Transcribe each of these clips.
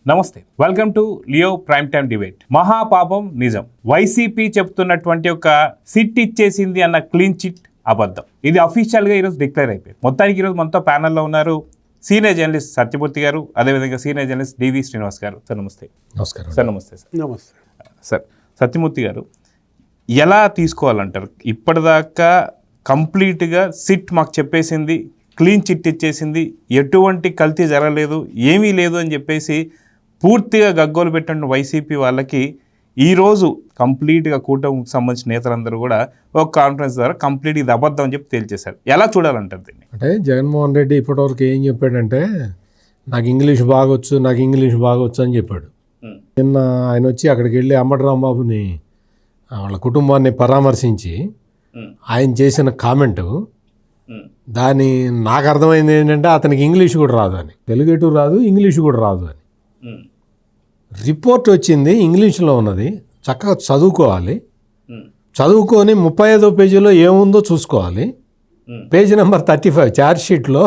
నమస్తే, welcome to Leo prime time debate. మహాపాపం నిజం. వైసీపీ చెప్తున్నటువంటి ఒక సిట్ ఇచ్చేసింది అన్న క్లీన్ చిట్ అబద్ధం. ఇది అఫీషియల్గా ఈరోజు డిక్లేర్ అయిపోయింది. మొత్తానికి ఈరోజు మనతో ప్యానల్లో ఉన్నారు సీనియర్ జర్నలిస్ట్ సత్యమూర్తి గారు, అదేవిధంగా సీనియర్ జర్నలిస్ట్ డివి శ్రీనివాస్ గారు. సార్ నమస్తే. నమస్కారం సార్. నమస్తే సార్. నమస్తే సార్. సత్యమూర్తి గారు, ఎలా తీసుకోవాలంటారు? ఇప్పటిదాకా కంప్లీట్గా సిట్ మాకు చెప్పేసింది, క్లీన్ చిట్ ఇచ్చేసింది, ఎటువంటి కల్తీ జరగలేదు, ఏమీ లేదు అని చెప్పేసి పూర్తిగా గగ్గోలు పెట్టిన వైసీపీ వాళ్ళకి ఈరోజు కంప్లీట్గా కూటమికి సంబంధించిన నేతలందరూ కూడా ఒక కాన్ఫరెన్స్ ద్వారా కంప్లీట్ ఇది అబద్ధం అని చెప్పి తేల్చేశారు. ఎలా చూడాలంటారు దీన్ని? అంటే జగన్మోహన్ రెడ్డి ఇప్పటివరకు ఏం చెప్పాడంటే, నాకు ఇంగ్లీష్ బాగొచ్చు అని చెప్పాడు. నిన్న ఆయన వచ్చి అక్కడికి వెళ్ళి అంబటి రాంబాబుని వాళ్ళ కుటుంబాన్ని పరామర్శించి ఆయన చేసిన కామెంటు, దాని నాకు అర్థమైంది ఏంటంటే అతనికి ఇంగ్లీష్ కూడా రాదు అని, తెలుగు రాదు, ఇంగ్లీష్ కూడా రాదు అని. రిపోర్ట్ వచ్చింది ఇంగ్లీష్లో ఉన్నది, చక్కగా చదువుకోవాలి, చదువుకొని 35వ పేజీలో ఏముందో చూసుకోవాలి. పేజీ నెంబర్ 35 ఛార్జ్ షీట్లో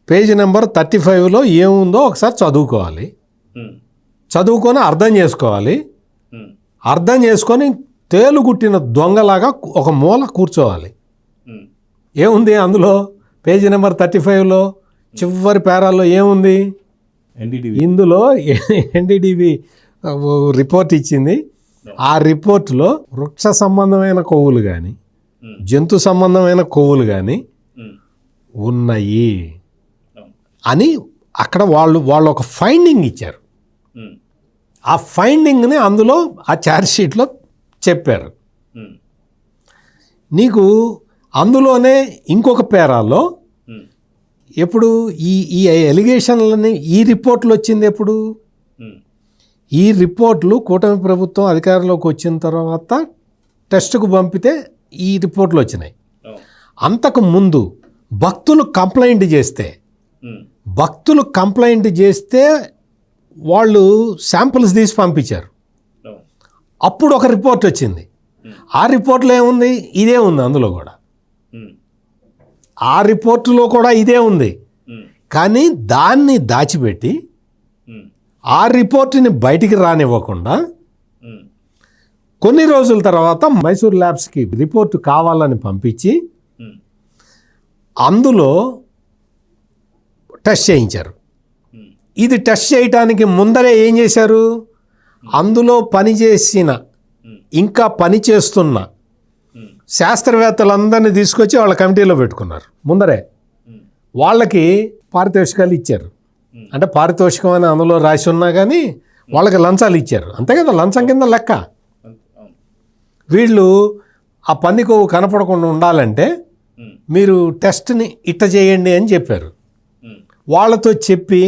పేజీ నెంబర్ 35లో ఏముందో ఒకసారి చదువుకోవాలి, చదువుకొని అర్థం చేసుకోవాలి, అర్థం చేసుకొని తేలుగుట్టిన దొంగలాగా ఒక మూల కూర్చోవాలి. ఏముంది అందులో? పేజీ నెంబర్ 35లో చివరి పేరాల్లో ఏముంది? ఇందులో ఎన్డీటీవీ రిపోర్ట్ ఇచ్చింది. ఆ రిపోర్టులో వృక్ష సంబంధమైన కొవ్వులు కానీ జంతు సంబంధమైన కొవ్వులు కానీ ఉన్నాయి అని అక్కడ వాళ్ళు ఒక ఫైండింగ్ ఇచ్చారు. ఆ ఫైండింగ్ని అందులో ఆ ఛార్జ్ షీట్లో చెప్పారు. నీకు అందులోనే ఇంకొక పేరాల్లో ఎప్పుడు ఈ ఎలిగేషన్లని ఈ రిపోర్ట్లు వచ్చింది ఎప్పుడు? ఈ రిపోర్ట్లు కూటమి ప్రభుత్వం అధికారంలోకి వచ్చిన తర్వాత టెస్టుకు పంపితే ఈ రిపోర్ట్లు వచ్చినాయి. అంతకు ముందు భక్తులు కంప్లైంట్ చేస్తే వాళ్ళు శాంపిల్స్ తీసి పంపించారు. అప్పుడు ఒక రిపోర్ట్ వచ్చింది. ఆ రిపోర్ట్లో ఏముంది? ఇదే ఉంది. అందులో కూడా ఆ రిపోర్టులో కూడా ఇదే ఉంది. కానీ దాన్ని దాచిపెట్టి ఆ రిపోర్టుని బయటికి రానివ్వకుండా కొన్ని రోజుల తర్వాత మైసూర్ ల్యాబ్స్కి రిపోర్టు కావాలని పంపించి అందులో టెస్ట్ చేయించారు. ఇది టెస్ట్ చేయటానికి ముందరే ఏం చేశారు? అందులో పనిచేసిన ఇంకా పనిచేస్తున్న శాస్త్రవేత్తలందరినీ తీసుకొచ్చి వాళ్ళ కమిటీలో పెట్టుకున్నారు. ముందరే వాళ్ళకి పారితోషికాలు ఇచ్చారు. అంటే పారితోషికం అని అందులో రాసి ఉన్నా కానీ వాళ్ళకి లంచాలు ఇచ్చారు. అంతే కదా, లంచం కింద లెక్క. వీళ్ళు ఆ పంది కొవ్వు కనపడకుండా ఉండాలంటే మీరు టెస్ట్ని ఇట్ట చేయండి అని చెప్పారు. వాళ్ళతో చెప్పి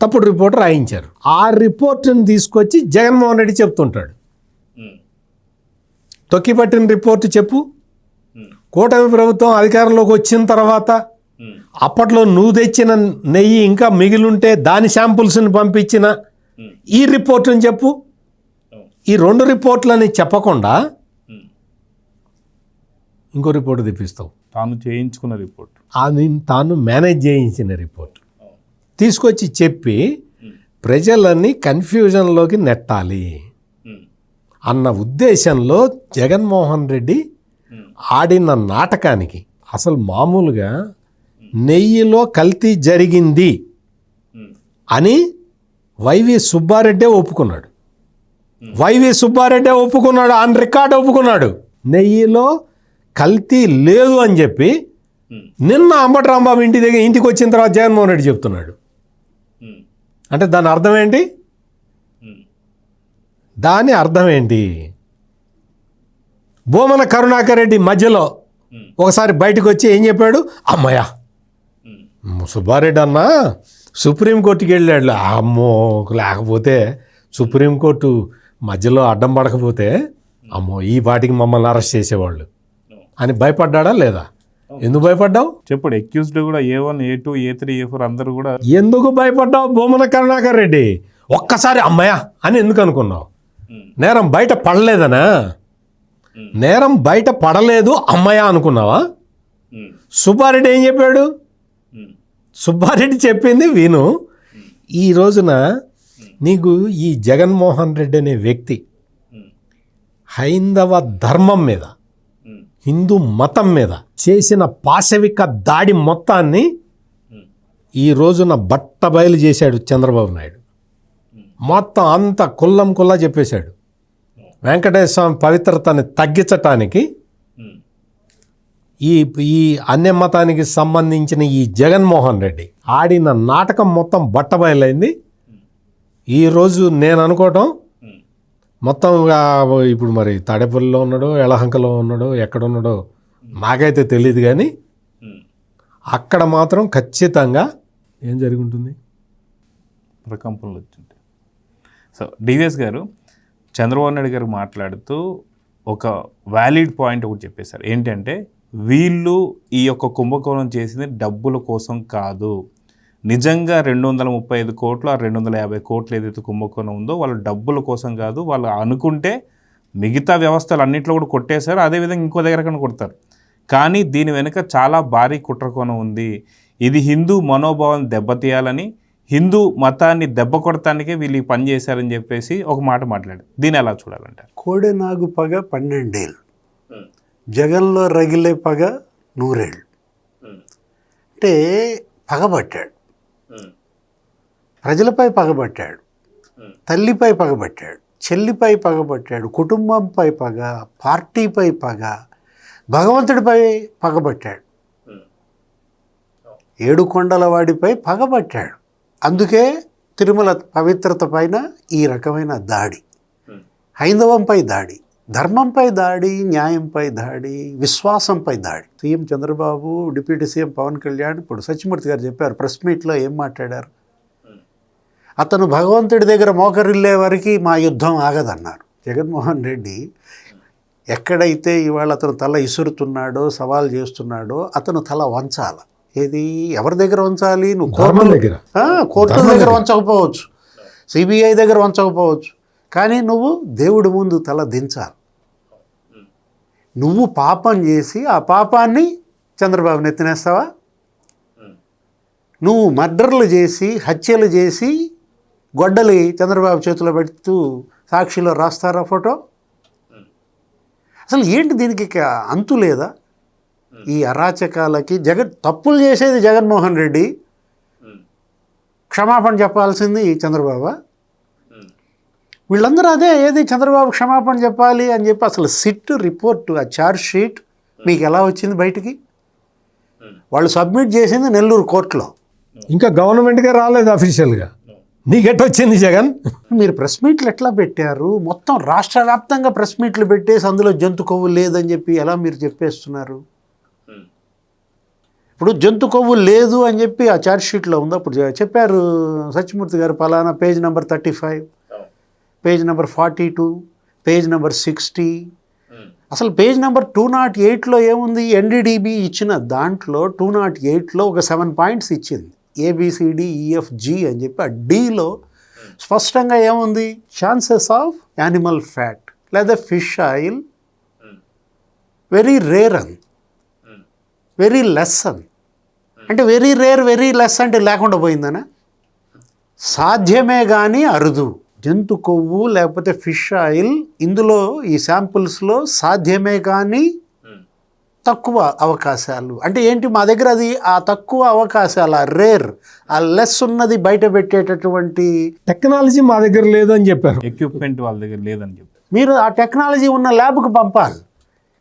తప్పుడు రిపోర్ట్ రాయించారు. ఆ రిపోర్టుని తీసుకొచ్చి జగన్మోహన్ రెడ్డి చెప్తుంటాడు, తొక్కిపట్టిన రిపోర్టు చెప్పు. కూటమి ప్రభుత్వం అధికారంలోకి వచ్చిన తర్వాత అప్పట్లో నువ్వు తెచ్చిన నెయ్యి ఇంకా మిగిలింటే దాని శాంపుల్స్ని పంపించిన ఈ రిపోర్టుని చెప్పు. ఈ 2 రిపోర్ట్లని చెప్పకుండా ఇంకో రిపోర్టు తెప్పిస్తావు. తాను చేయించుకున్న రిపోర్ట్, తాను మేనేజ్ చేయించిన రిపోర్ట్ తీసుకొచ్చి చెప్పి ప్రజలని కన్ఫ్యూజన్లోకి నెట్టాలి అన్న ఉద్దేశంలో జగన్మోహన్ రెడ్డి ఆడిన నాటకానికి అసలు మామూలుగా నెయ్యిలో కల్తీ జరిగింది అని వైవి సుబ్బారెడ్డే ఒప్పుకున్నాడు. ఆన్ రికార్డ్ ఒప్పుకున్నాడు. నెయ్యిలో కల్తీ లేదు అని చెప్పి నిన్న అంబటి రాంబాబు ఇంటికి వచ్చిన తర్వాత జగన్మోహన్ రెడ్డి చెప్తున్నాడు. అంటే దాని అర్థం ఏంటి? భూమన కరుణాకర్ రెడ్డి మధ్యలో ఒకసారి బయటకు వచ్చి ఏం చెప్పాడు? అమ్మయ్య, సుబ్బారెడ్డి అన్న సుప్రీంకోర్టుకి వెళ్ళాడు. అమ్మో, లేకపోతే సుప్రీంకోర్టు మధ్యలో అడ్డం పడకపోతే అమ్మో ఈ పాటికి మమ్మల్ని అరెస్ట్ చేసేవాళ్ళు అని భయపడ్డా లేదా? ఎందుకు భయపడ్డావు చెప్పడు? అక్యూజ్డ్ కూడా A1, A2, A3, A4 అందరూ కూడా ఎందుకు భయపడ్డావు? భూమన కరుణాకర్ రెడ్డి ఒక్కసారి అమ్మయ్య అని ఎందుకు అనుకున్నావు? నేరం బయట పడలేదనా? నేరం బయట పడలేదు అమ్మయ్య అనుకున్నావా? సుబ్బారెడ్డి ఏం చెప్పాడు? సుబ్బారెడ్డి చెప్పింది విను. ఈ రోజున నీకు ఈ జగన్మోహన్ రెడ్డి అనే వ్యక్తి హైందవ ధర్మం మీద, హిందూ మతం మీద చేసిన పాశవిక దాడి మొత్తాన్ని ఈ రోజున బట్టబయలు చేశాడు చంద్రబాబు నాయుడు. మొత్తం అంతా కుల్లం కుల్లా చెప్పేశాడు. వెంకటేశ్వర స్వామి పవిత్రతని తగ్గించటానికి ఈ ఈ అన్య మతానికి సంబంధించిన ఈ జగన్మోహన్ రెడ్డి ఆడిన నాటకం మొత్తం బట్టబయలైంది. ఈరోజు నేను అనుకోవటం మొత్తం ఇప్పుడు మరి తాడేపల్లిలో ఉన్నాడో, ఎలహంకలో ఉన్నాడో, ఎక్కడున్నాడో నాకైతే తెలియదు, కానీ అక్కడ మాత్రం ఖచ్చితంగా ఏం జరిగి ఉంటుంది, ప్రకంపనలు వచ్చింటాయి. సో డివిఎస్ గారు, చంద్రబాబు నాయుడు గారు మాట్లాడుతూ ఒక వ్యాలిడ్ పాయింట్ ఒకటి చెప్పేశారు. ఏంటంటే వీళ్ళు ఈ యొక్క కుంభకోణం చేసింది డబ్బుల కోసం కాదు. నిజంగా 235 కోట్లు, 250 కోట్లు ఏదైతే కుంభకోణం ఉందో వాళ్ళు డబ్బుల కోసం కాదు. వాళ్ళు అనుకుంటే మిగతా వ్యవస్థలు అన్నింటిలో కూడా కొట్టేశారు, అదేవిధంగా ఇంకో దగ్గర కన్నా కొడతారు. కానీ దీని వెనుక చాలా భారీ కుట్రకోణం ఉంది. ఇది హిందూ మనోభావం దెబ్బతీయాలని, హిందూ మతాన్ని దెబ్బ కొడటానికే వీళ్ళు ఈ పని చేశారని చెప్పేసి ఒక మాట మాట్లాడు. దీన్ని ఎలా చూడాలంటారు? కోడెనాగు పగ 12 ఏళ్ళు, జగన్లో రగిలే పగ 100 ఏళ్ళు. అంటే పగబట్టాడు, ప్రజలపై పగబట్టాడు, తల్లిపై పగబట్టాడు, చెల్లిపై పగబట్టాడు, కుటుంబంపై పగ, పార్టీపై పగ, భగవంతుడిపై పగబట్టాడు, 7 కొండల వాడిపై పగబట్టాడు. అందుకే తిరుమల పవిత్రత పైన ఈ రకమైన దాడి, హైందవంపై దాడి, ధర్మంపై దాడి, న్యాయంపై దాడి, విశ్వాసంపై దాడి. CM Chandrababu, deputy CM Pawan Kalyan, ఇప్పుడు సత్యమూర్తి గారు చెప్పారు ప్రెస్ మీట్లో, ఏం మాట్లాడారు? అతను భగవంతుడి దగ్గర మోకరిల్లే వరకు మా యుద్ధం ఆగదన్నారు. జగన్మోహన్ రెడ్డి ఎక్కడైతే ఇవాళ అతను తల ఇసురుతున్నాడో, సవాల్ చేస్తున్నాడో, అతను తల వంచాలి. ఏది, ఎవరి దగ్గర వంచాలి? నువ్వు కోర్టుల దగ్గర వంచకపోవచ్చు, సిబిఐ దగ్గర వంచకపోవచ్చు, కానీ నువ్వు దేవుడి ముందు తల దించాలి. నువ్వు పాపం చేసి ఆ పాపాన్ని చంద్రబాబు నెత్తినేస్తావా? నువ్వు మర్డర్లు చేసి, హత్యలు చేసి, గొడ్డలి చంద్రబాబు చేతిలో పెడుతూ సాక్షిలో రాస్తారా ఫోటో? అసలు ఏంటి దీనికి అంతు లేదా? ఈ అరాచకాలకి తప్పులు చేసేది జగన్మోహన్ రెడ్డి, క్షమాపణ చెప్పాల్సింది చంద్రబాబు. వీళ్ళందరూ అదే, ఏది చంద్రబాబు క్షమాపణ చెప్పాలి అని చెప్పి అసలు సిట్ రిపోర్టు, ఆ ఛార్జ్ షీట్ మీకు ఎలా వచ్చింది బయటికి? వాళ్ళు సబ్మిట్ చేసింది నెల్లూరు కోర్టులో, ఇంకా గవర్నమెంట్గా రాలేదు అఫీషియల్గా. నీకెట్టొచ్చింది జగన్? మీరు ప్రెస్ మీట్లు ఎట్లా పెట్టారు? మొత్తం రాష్ట్ర వ్యాప్తంగా ప్రెస్ మీట్లు పెట్టేసి అందులో జంతు కొవ్వు లేదని చెప్పి ఎలా మీరు చెప్పేస్తున్నారు? ఇప్పుడు జంతు కొవ్వు లేదు అని చెప్పి ఆ ఛార్జ్ షీట్లో ఉంది. అప్పుడు చెప్పారు సత్యమూర్తి గారు, పలానా page number 35, page number 42, page number 60. అసలు పేజ్ నెంబర్ 208లో ఏముంది? ఎన్డీడీబీ ఇచ్చిన దాంట్లో 208లో ఒక 7 పాయింట్స్ ఇచ్చింది, ABCDEFG అని చెప్పి. ఆ డీలో స్పష్టంగా ఏముంది? ఛాన్సెస్ ఆఫ్ యానిమల్ ఫ్యాట్ లేదా ఫిష్ ఆయిల్ వెరీ రేర్ అని, వెరీ లెస్ అని. అంటే వెరీ రేర్, వెరీ లెస్ అంటే లేకుండా పోయిందనా? సాధ్యమే కానీ అరుదు. జంతు కొవ్వు లేకపోతే ఫిష్ ఆయిల్ ఇందులో ఈ శాంపుల్స్లో సాధ్యమే కానీ తక్కువ అవకాశాలు. అంటే ఏంటి? మా దగ్గర అది ఆ తక్కువ అవకాశాలు, ఆ రేర్, ఆ లెస్ ఉన్నది బయట పెట్టేటటువంటి టెక్నాలజీ మా దగ్గర లేదని చెప్పారు, ఎక్విప్మెంట్ వాళ్ళ దగ్గర లేదని చెప్పారు. మీరు ఆ టెక్నాలజీ ఉన్న ల్యాబ్కి పంపాలి.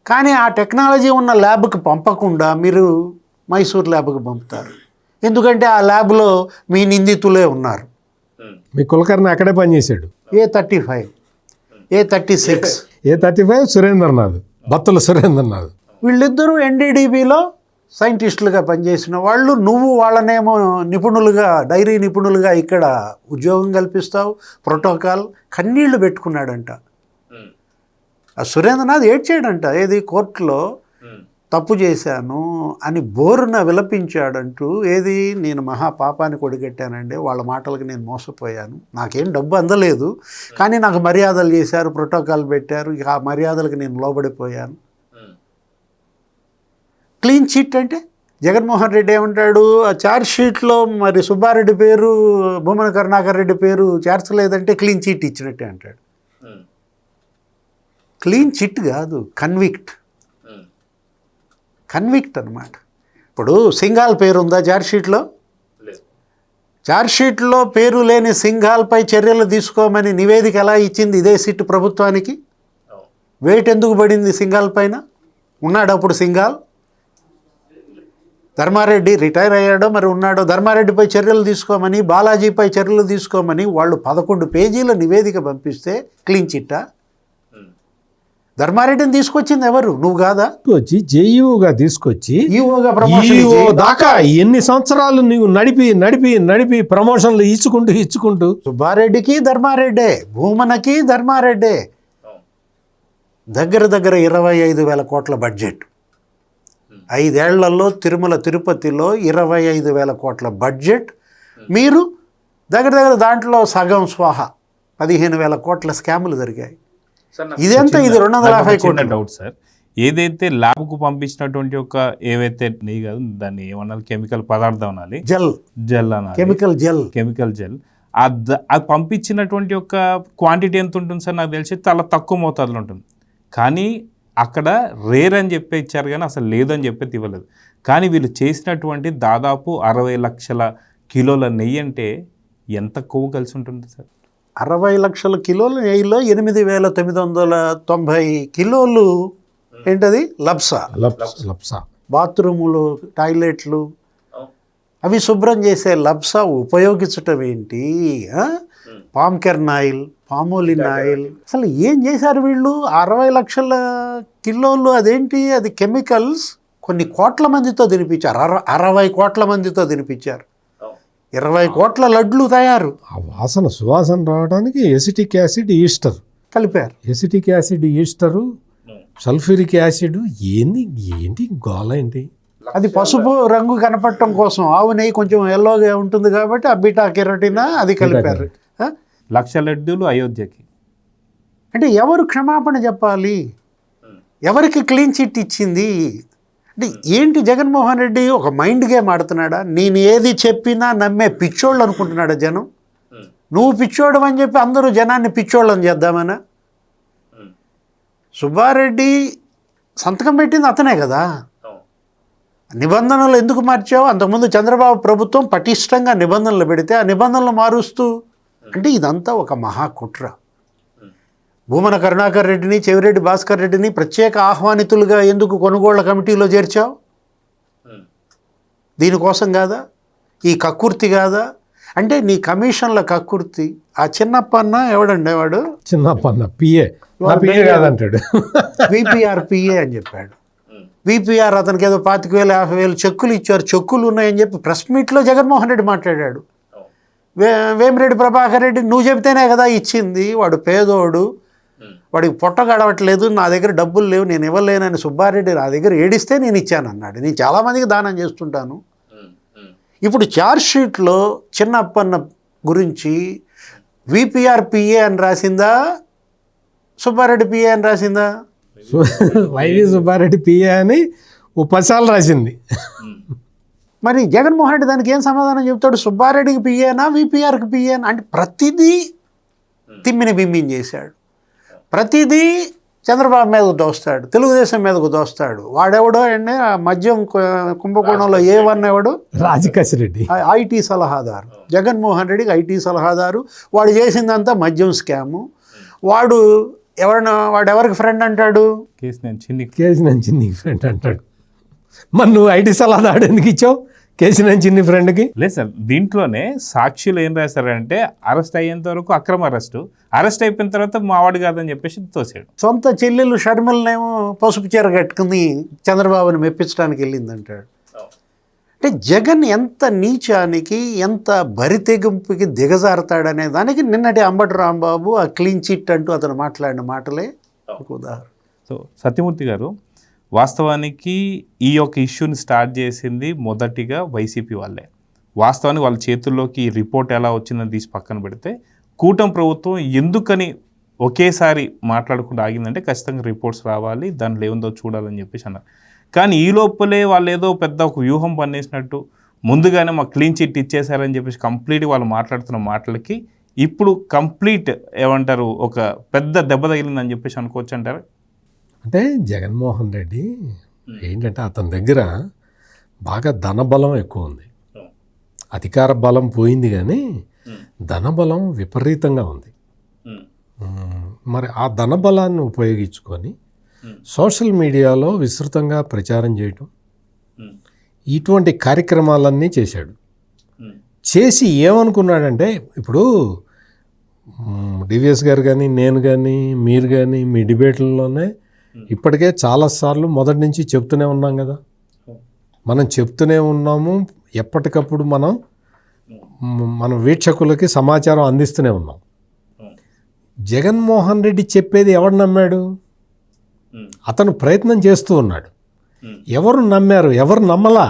కానీ ఆ టెక్నాలజీ ఉన్న ల్యాబ్కి పంపకుండా మీరు మైసూర్ ల్యాబ్కి పంపుతారు. ఎందుకంటే ఆ ల్యాబ్లో మీ నిందితులే ఉన్నారు. మీ కులకర్ణి అక్కడే పనిచేశాడు. A35, A36, A35 Surendranath, Battula Surendranath, వీళ్ళిద్దరూ ఎన్డీడీబీలో సైంటిస్టులుగా పనిచేసిన వాళ్ళు. నువ్వు వాళ్ళనేమో నిపుణులుగా, డైరీ నిపుణులుగా ఇక్కడ ఉద్యోగం కల్పిస్తావు. ప్రోటోకాల్ కన్నీళ్లు పెట్టుకున్నాడంట ఆ సురేంద్రనాథ్, ఏడ్చాడంట. ఏది, కోర్టులో తప్పు చేశాను అని బోరున విలపించాడంటూ. ఏది, నేను మహా పాపాన్ని కొడిగట్టానండి, వాళ్ళ మాటలకు నేను మోసపోయాను, నాకేం డబ్బు అందలేదు, కానీ నాకు మర్యాదలు చేశారు, ప్రోటోకాల్ పెట్టారు, ఇక ఆ మర్యాదలకు నేను లోబడిపోయాను. క్లీన్ చిట్ అంటే జగన్మోహన్ రెడ్డి ఏమంటాడు, ఆ ఛార్జ్ షీట్లో మరి సుబ్బారెడ్డి పేరు, భూమన కరుణాకర్ రెడ్డి పేరు చేర్చలేదంటే క్లీన్ చిట్ ఇచ్చినట్టే అంటాడు. క్లీన్ చిట్ కాదు, కన్విక్ట్ అన్నమాట. ఇప్పుడు సింఘాల్ పేరు ఉందా ఛార్జ్ షీట్లో? ఛార్జ్ షీట్లో పేరు లేని సింఘాల్పై చర్యలు తీసుకోమని నివేదిక ఎలా ఇచ్చింది ఇదే సిట్ ప్రభుత్వానికి? వెయిట్ ఎందుకు పడింది సింఘాల్ పైన? ఉన్నాడు అప్పుడు సింఘాల్? ధర్మారెడ్డి రిటైర్ అయ్యాడో మరి ఉన్నాడో. ధర్మారెడ్డిపై చర్యలు తీసుకోమని, బాలాజీపై చర్యలు తీసుకోమని వాళ్ళు 11 పేజీల నివేదిక పంపిస్తే క్లీన్ చిట్టా? ధర్మారెడ్డిని తీసుకొచ్చింది ఎవరు? నువ్వు కాదా? వచ్చి జేఈఓగా తీసుకొచ్చి ఈఓగా ప్రమోషన్ ఈఓ దాకా ఎన్ని సంవత్సరాలు నీవు నడిపి ప్రమోషన్లు ఇచ్చుకుంటూ సుబ్బారెడ్డికి ధర్మారెడ్డే, భూమనకి ధర్మారెడ్డే. దగ్గర 25,000 కోట్ల బడ్జెట్. 5 ఏళ్లలో తిరుపతిలో 25,000 కోట్ల బడ్జెట్. మీరు దగ్గర దాంట్లో సగం స్వాహ 15,000 కోట్ల స్కాములు జరిగాయి. ఇదంతా ఇది 250 కోట్ల డౌట్ సార్. ఏదైతే ల్యాబ్కు పంపించినటువంటి ఒక ఏవైతే నెయ్యి కాదు దాన్ని ఏమన్నా కెమికల్ పదార్థం అనాలి, జెల్ అనాలి, కెమికల్ జెల్, అది పంపించినటువంటి ఒక క్వాంటిటీ ఎంత ఉంటుంది సార్? నాకు తెలిసి చాలా తక్కువ మోతాదులో ఉంటుంది. కానీ అక్కడ రేర్ అని చెప్పి ఇచ్చారు కానీ అసలు లేదని చెప్పి ఇవ్వలేదు. కానీ వీళ్ళు చేసినటువంటి దాదాపు 60 లక్షల కిలోల నెయ్యి అంటే ఎంత కొవ్వు కలిసి ఉంటుంది సార్? 60 లక్షల కిలోల నెయ్యిలో 8,990 కిలోలు ఏంటది లప్సా. బాత్రూములు, టాయిలెట్లు అవి శుభ్రం చేసే లప్సా ఉపయోగించటం ఏంటి? పామ్ కెర్న్ ఆయిల్, పామోలిన్ ఆయిల్, అసలు ఏం చేశారు వీళ్ళు? 60 లక్షల కిలోలు అదేంటి? అది కెమికల్స్. కొన్ని కోట్ల మందితో తినిపించారు, 60 కోట్ల మందితో తినిపించారు. 20 కోట్ల లడ్లు తయారు. ఆ వాసన సువాసన రావడానికి ఎసిటిక్ యాసిడ్ ఈస్టర్ కలిపారు. Acetic acid Easter, sulphuric acid, ఏంటి గోల ఏంటి? అది పసుపు రంగు కనపడటం కోసం. ఆవు నెయ్యి కొంచెం ఎల్లోగా ఉంటుంది కాబట్టి ఆ బీటా కెరటిన్ అది కలిపారు. 1,00,000 లడ్డూలు అయోధ్యకి. అంటే ఎవరు క్షమాపణ చెప్పాలి? ఎవరికి క్లీన్ చిట్ ఇచ్చింది? అంటే ఏంటి జగన్మోహన్ రెడ్డి ఒక మైండ్ గేమ్ ఆడుతున్నాడా? నేను ఏది చెప్పినా నమ్మే పిచ్చోళ్ళు అనుకుంటున్నాడా జనం? నువ్వు పిచ్చోడు అని చెప్పి అందరూ జనాన్ని పిచ్చోళ్ళని చేద్దామనా? సుబ్బారెడ్డి సంతకం పెట్టింది అతనే కదా. నిబంధనలు ఎందుకు మార్చావు? అంతకుముందు చంద్రబాబు ప్రభుత్వం పటిష్టంగా నిబంధనలు పెడితే ఆ నిబంధనలు మారుస్తూ, అంటే ఇదంతా ఒక మహాకుట్ర. భూమన కరుణాకర్ రెడ్డిని, చెవిరెడ్డి భాస్కర్ రెడ్డిని ప్రత్యేక ఆహ్వానితులుగా ఎందుకు కొనుగోళ్ల కమిటీలో చేర్చావు? దీనికోసం కాదా? ఈ కక్కుర్తి కాదా? అంటే నీ కమిషన్ల కక్కుర్తి. ఆ చిన్నప్పన్న ఎవడండి వాడు? చిన్నప్పన్న పిఏ కాదంటాడు, విపిఆర్ పిఏ అని చెప్పాడు. విపిఆర్ అతనికి ఏదో 25,000 50,000 చెక్కులు ఇచ్చారు, చెక్కులు ఉన్నాయని చెప్పి ప్రెస్ మీట్లో జగన్మోహన్ రెడ్డి మాట్లాడాడు. వేమిరెడ్డి ప్రభాకర్ రెడ్డి నువ్వు చెబితేనే కదా ఇచ్చింది. వాడు పేదోడు, వాడికి పొట్ట గడవట్లేదు, నా దగ్గర డబ్బులు లేవు, నేను ఇవ్వలేనని సుబ్బారెడ్డి నా దగ్గర ఏడిస్తే నేను ఇచ్చాను అన్నాడు. నేను చాలామందికి దానం చేస్తుంటాను. ఇప్పుడు ఛార్జ్ షీట్లో చిన్నప్పన్న గురించి విపిఆర్ పిఏ అని రాసిందా, సుబ్బారెడ్డి పిఏ అని రాసిందా? వైవి సుబ్బారెడ్డి పిఏ అని 10 సార్లు రాసింది. మరి జగన్మోహన్ రెడ్డి దానికి ఏం సమాధానం చెప్తాడు? సుబ్బారెడ్డికి పిఏనా, విపిఆర్కి పిఏనా? అంటే ప్రతిదీ తిమ్మిని బిమ్మిని చేశాడు. ప్రతిదీ చంద్రబాబు మీదకు దోస్తాడు, తెలుగుదేశం మీదకు దోస్తాడు. వాడెవడో అండి ఆ మద్యం కుంభకోణంలో ఏవన్ ఎవడు? రాజకేశ్రెడ్డి ఐటీ సలహాదారు. జగన్మోహన్ రెడ్డికి ఐటీ సలహాదారు. వాడు చేసిందంతా మద్యం స్కాము. వాడెవరికి ఫ్రెండ్ అంటాడు? కేసు నుంచి ఫ్రెండ్ అంటాడు. మరి నువ్వు ఐటీ సలహాదారు ఎందుకు ఇచ్చావు కేసు నుంచి నీ ఫ్రెండ్కి? లేదు సార్, దీంట్లోనే సాక్షులు ఏం రాశారంటే అరెస్ట్ అయ్యేంత వరకు అక్రమ అరెస్ట్ అయిపోయిన తర్వాత మావాడు కాదని చెప్పేసి తోసాడు. సొంత చెల్లెలు షర్మిలనేమో పసుపు చీర కట్టుకుని చంద్రబాబుని మెప్పించడానికి వెళ్ళిందంటాడు. అంటే జగన్ ఎంత నీచానికి, ఎంత బరితెగింపుకి దిగజారుతాడనే దానికి నిన్నటి అంబటి రాంబాబు ఆ క్లీన్ చిట్ అంటూ అతను మాట్లాడిన మాటలే ఒక ఉదాహరణ. సో సత్యమూర్తి గారు, వాస్తవానికి ఈ యొక్క ఇష్యూని స్టార్ట్ చేసింది మొదటిగా వైసీపీ వాళ్ళే. వాస్తవానికి వాళ్ళ చేతుల్లోకి ఈ రిపోర్ట్ ఎలా వచ్చిందని తీసి పక్కన పెడితే, కూటమి ప్రభుత్వం ఎందుకని ఒకేసారి మాట్లాడకుండా ఆగిందంటే ఖచ్చితంగా రిపోర్ట్స్ రావాలి, దాంట్లో ఏముందో చూడాలని చెప్పేసి అన్నారు. కానీ ఈ లోపలే వాళ్ళు ఏదో పెద్ద ఒక వ్యూహం పన్నేసినట్టు ముందుగానే మాకు క్లీన్ చిట్ ఇచ్చేసారని చెప్పేసి కంప్లీట్గా వాళ్ళు మాట్లాడుతున్న మాటలకి ఇప్పుడు కంప్లీట్ ఏమంటారు ఒక పెద్ద దెబ్బ తగిలిందని చెప్పేసి అనుకోవచ్చు అంటారు. అంటే జగన్మోహన్ రెడ్డి ఏంటంటే అతని దగ్గర బాగా ధనబలం ఎక్కువ ఉంది. అధికార బలం పోయింది కానీ ధనబలం విపరీతంగా ఉంది. మరి ఆ ధనబలాన్ని ఉపయోగించుకొని సోషల్ మీడియాలో విస్తృతంగా ప్రచారం చేయటం, ఇటువంటి కార్యక్రమాలన్నీ చేశాడు. చేసి ఏమనుకున్నాడంటే, ఇప్పుడు డివిఎస్ గారు కానీ నేను కానీ మీరు కానీ మీ డిబేట్లలోనే ఇప్పటికే చాలాసార్లు మొదటి నుంచి చెప్తూనే ఉన్నాం కదా, మనం చెప్తూనే ఉన్నాము, ఎప్పటికప్పుడు మన వీక్షకులకి సమాచారం అందిస్తూనే ఉన్నాం. జగన్మోహన్ రెడ్డి చెప్పేది ఎవడు నమ్మాడు? అతను ప్రయత్నం చేస్తూ ఉన్నాడు. ఎవరు నమ్మారు? ఎవరు నమ్మలా?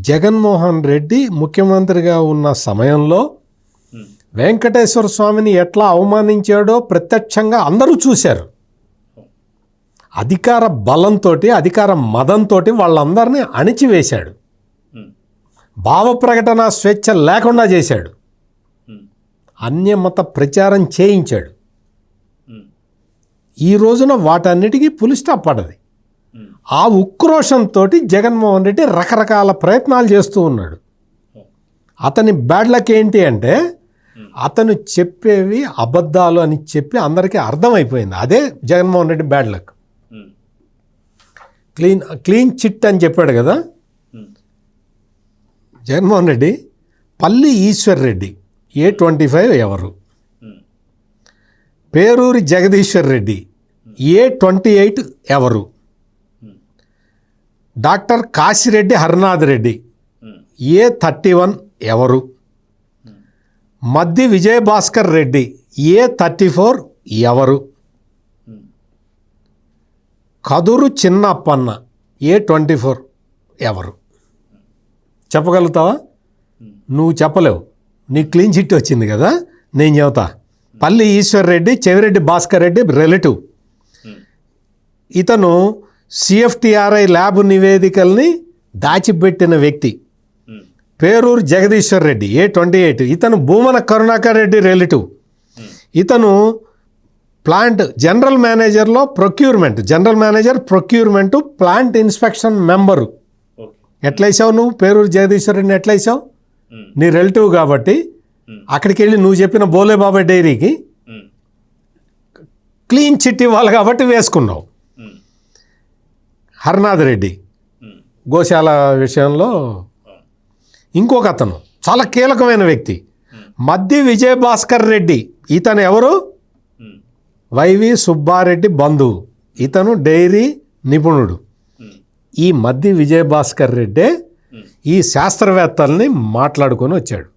జగన్మోహన్ రెడ్డి ముఖ్యమంత్రిగా ఉన్న సమయంలో వెంకటేశ్వర స్వామిని ఎట్లా అవమానించాడో ప్రత్యక్షంగా అందరూ చూశారు. అధికార బలంతో, అధికార మదంతో వాళ్ళందరినీ అణిచివేశాడు. భావ ప్రకటన స్వేచ్ఛ లేకుండా చేశాడు. అన్యమత ప్రచారం చేయించాడు. ఈ రోజున వాటన్నిటికీ పులి స్టాప్ పడ్డది. ఆ ఉక్రోషంతో జగన్మోహన్ రెడ్డి రకరకాల ప్రయత్నాలు చేస్తూ ఉన్నాడు. అతని బ్యాడ్ లక్ ఏంటి అంటే, అతను చెప్పేవి అబద్ధాలు అని చెప్పి అందరికీ అర్థమైపోయింది. అదే Jaganmohan Reddy bad luck. Clean chit అని చెప్పాడు కదా జగన్మోహన్ రెడ్డి. పల్లి ఈశ్వర్ రెడ్డి A25 ఎవరు? పేరూరి జగదీశ్వర్ రెడ్డి A28 ఎవరు? డాక్టర్ కాశిరెడ్డి హరినాథ్ రెడ్డి A31 ఎవరు? మద్ది విజయభాస్కర్ రెడ్డి A34 ఎవరు? కదురు చిన్నప్పన్న A24 ఎవరు? చెప్పగలుగుతావా? నువ్వు చెప్పలేవు. నీ క్లీన్ చిట్ వచ్చింది కదా, నేను చెబుతా. పల్లి ఈశ్వర్ రెడ్డి చెవిరెడ్డి భాస్కర్ రెడ్డి రిలేటివ్. ఇతను CFTRI ల్యాబ్ నివేదికల్ని దాచిపెట్టిన వ్యక్తి. పేరూరు జగదీశ్వర్ రెడ్డి A28. ఇతను భూమన కరుణాకర్ రెడ్డి రిలేటివ్. ఇతను ప్లాంట్ జనరల్ మేనేజర్లో general manager procurement plant inspection member. ఎట్లయిసావు నువ్వు? పేరూరు జగదీశ్వర్ రెడ్డిని ఎట్లయిసావు? నీ రిలేటివ్ కాబట్టి అక్కడికి వెళ్ళి నువ్వు చెప్పిన బోలే బాబాయ్ డైరీకి క్లీన్ చిట్ ఇవ్వాలి కాబట్టి వేసుకున్నావు. హరినాథ్ రెడ్డి గోశాల విషయంలో ఇంకొక అతను చాలా కీలకమైన వ్యక్తి మద్ది విజయభాస్కర్ రెడ్డి. ఇతను ఎవరు? వైవి సుబ్బారెడ్డి బంధువు. ఇతను డైరీ నిపుణుడు. ఈ మద్ది విజయభాస్కర్ రెడ్డే ఈ శాస్త్రవేత్తల్ని మాట్లాడుకొని వచ్చాడు.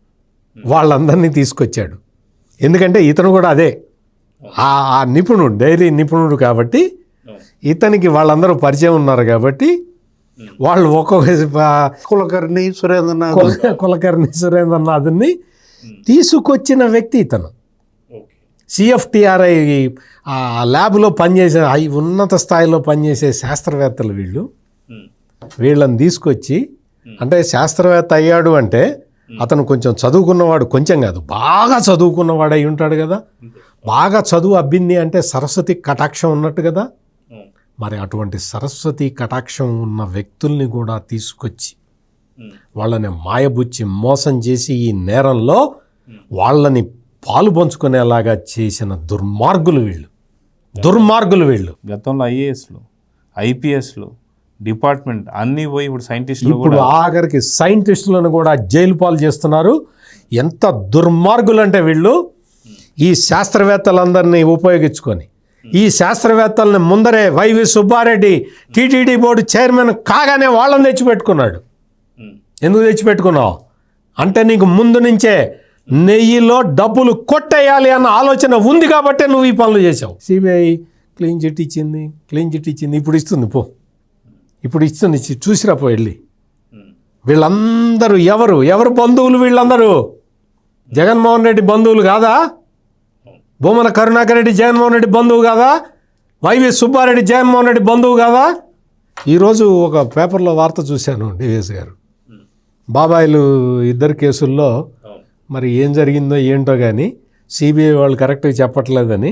వాళ్ళందరినీ తీసుకొచ్చాడు. ఎందుకంటే ఇతను కూడా అదే ఆ నిపుణుడు, డైరీ నిపుణుడు కాబట్టి ఇతనికి వాళ్ళందరూ పరిచయం ఉన్నారు కాబట్టి వాళ్ళు ఒక్కొక్క కులకర్ణి సురేంద్రనాథ్ని తీసుకొచ్చిన వ్యక్తి ఇతను. CFTRI ల్యాబ్లో పనిచేసే ఉన్నత స్థాయిలో పనిచేసే శాస్త్రవేత్తలు వీళ్ళని తీసుకొచ్చి, అంటే శాస్త్రవేత్త అయ్యాడు అంటే అతను కొంచెం చదువుకున్నవాడు, కొంచెం కాదు బాగా చదువుకున్నవాడు అయి ఉంటాడు కదా. బాగా చదువు అబ్బింది అంటే సరస్వతి కటాక్షం ఉన్నట్టు కదా. మరి అటువంటి సరస్వతి కటాక్షం ఉన్న వ్యక్తుల్ని కూడా తీసుకొచ్చి వాళ్ళని మాయబుచ్చి మోసం చేసి ఈ నేరంలో వాళ్ళని పాలు పంచుకునేలాగా చేసిన దుర్మార్గులు వీళ్ళు. గతంలో IASలు IPSలు డిపార్ట్మెంట్ అన్నీ పోయి ఇప్పుడు సైంటిస్టులు ఇప్పుడు ఆఖరికి సైంటిస్టులను కూడా జైలు పాలు చేస్తున్నారు. ఎంత దుర్మార్గులు అంటే వీళ్ళు ఈ శాస్త్రవేత్తలందరినీ ఉపయోగించుకొని, ఈ శాస్త్రవేత్తల్ని ముందరే Y V Subba Reddy TTD board chairman కాగానే వాళ్ళని తెచ్చిపెట్టుకున్నాడు. ఎందుకు తెచ్చిపెట్టుకున్నావు అంటే నీకు ముందు నుంచే నెయ్యిలో డబ్బులు కొట్టేయాలి అన్న ఆలోచన ఉంది కాబట్టే నువ్వు ఈ పనులు చేసావు. CBI క్లీన్ చిట్ ఇచ్చింది, ఇప్పుడు ఇస్తుంది చూసిరా పో వెళ్ళి. వీళ్ళందరూ ఎవరు బంధువులు? వీళ్ళందరూ జగన్మోహన్ రెడ్డి బంధువులు కాదా? భూమన కరుణాకర్ రెడ్డి జగన్మోహన్ రెడ్డి బంధువు కాదా? వైవి సుబ్బారెడ్డి జగన్మోహన్ రెడ్డి బంధువు కాదా? ఈరోజు ఒక పేపర్లో వార్త చూశాను డివిఎస్ గారు, బాబాయిలు ఇద్దరు కేసుల్లో మరి ఏం జరిగిందో ఏంటో కానీ సిబిఐ వాళ్ళు కరెక్ట్గా చెప్పట్లేదని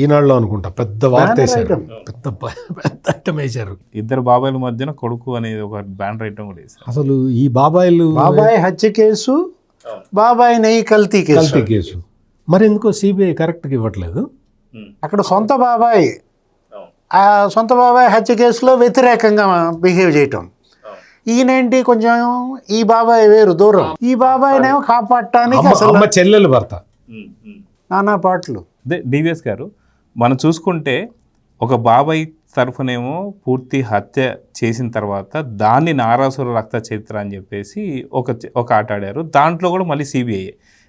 ఈనాడులో అనుకుంటా పెద్ద వార్త వేశారు, పెద్ద ఐటమ్ వేశారు. ఇద్దరు బాబాయిల మధ్యన కొడుకు అనేది ఒక బ్యాన్ ఐటమ్ కూడా వేశారు. అసలు ఈ బాబాయిలు బాబాయ్ హత్య కేసు, బాబాయ్ నెయ్యి కల్తీ కేసు మరి ఎందుకో సిబిఐ కరెక్ట్గా ఇవ్వట్లేదు. అక్కడ సొంత బాబాయ్, ఆ సొంత బాబాయ్ హత్య కేసులో వ్యతిరేకంగా బిహేవ్ చేయటం, ఈయనేంటి కొంచెం ఈ బాబాయ్ వేరు దూరం, ఈ బాబాయ్నేమో కాపాడటానికి అసలు అమ్మ చెల్లెలు భర్త నానా పాటలు. అదే డివిఎస్ గారు మనం చూసుకుంటే ఒక బాబాయ్ తరఫునేమో పూర్తి హత్య చేసిన తర్వాత దాన్ని నారాసుర రక్త చరిత్ర అని చెప్పేసి ఒక ఆట ఆడారు. దాంట్లో కూడా మళ్ళీ సిబిఐ,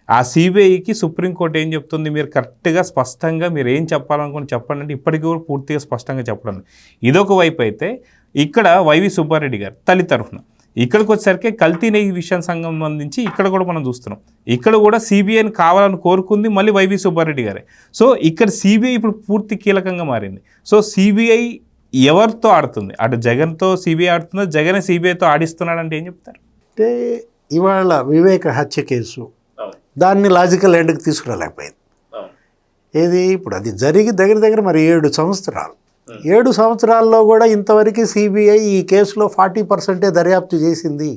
ఆ సిబిఐకి సుప్రీంకోర్టు ఏం చెప్తుంది, మీరు కరెక్ట్గా స్పష్టంగా మీరు ఏం చెప్పాలనుకుని చెప్పండి అంటే ఇప్పటికీ కూడా పూర్తిగా స్పష్టంగా చెప్పడం. ఇదొక వైపు అయితే ఇక్కడ వైవి సుబ్బారెడ్డి గారు తల్లి తరఫున ఇక్కడికి వచ్చేసరికి కల్తీ నెయ్యి విషయం సంబంధించి ఇక్కడ కూడా మనం చూస్తున్నాం. ఇక్కడ కూడా సిబిఐని కావాలని కోరుకుంది మళ్ళీ వైవి సుబ్బారెడ్డి గారే. సో ఇక్కడ సిబిఐ ఇప్పుడు పూర్తి కీలకంగా మారింది. సో సిబిఐ ఎవరితో ఆడుతుంది, అటు జగన్తో సిబిఐ ఆడుతుందో, జగన్ సిబిఐతో ఆడిస్తున్నాడు అంటే ఏం చెప్తారు? అంటే ఇవాళ వివేక హత్య కేసు దాన్ని లాజికల్ ఎండ్కి తీసుకురాలేకపోయింది. ఏది ఇప్పుడు అది జరిగి దగ్గర మరి 7 సంవత్సరాలు, 7 సంవత్సరాల్లో కూడా ఇంతవరకు సిబిఐ ఈ కేసులో 40% దర్యాప్తు చేసింది.